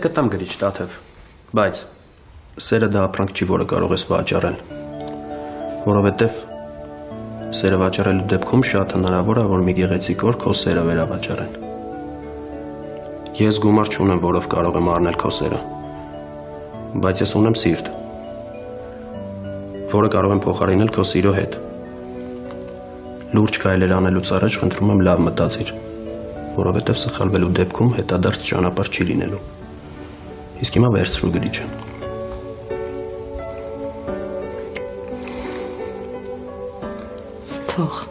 Կտամ գրիչ Տաթև, բայց սերը դա ապրանք չի, որը կարող ես վաճառել, որովհետև սերը վաճառելու դեպքում շատ հնարավոր է, որ մի գեղեցիկ օր քո սերը վերավաճառեն։ Ես գումար չունեմ, որով կարող եմ առնել քո սերը, բայց ես ունեմ սիրտ, որը կարող եմ փոխարինել քո սիրո հետ։ Լուրջ քայլեր անելուց առաջ խնդրում եմ լավ մտածիր, որովհետև սխալվելու դեպքում հետադարձ ճանապարհ չի լինելու։ Իսկ հիմա վերցրու գրիչը։ Թող։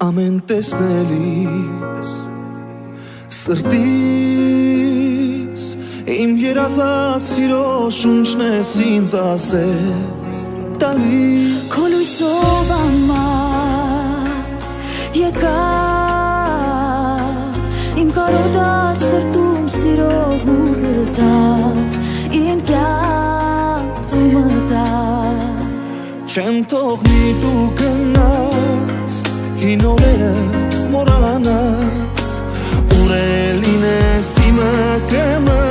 Ամեն տեսնելիս սրտիս իմ երազած սիրո շունչն ես ինձ ասես տալի Քո լույսով ամար եկա իմ կարոտած սրտում սիրո գուգտա իմ կյանք ու մտա Չեմ թողնի դու գնաս Հին օրերը մոռանաս Ուր է լինես իմը կմը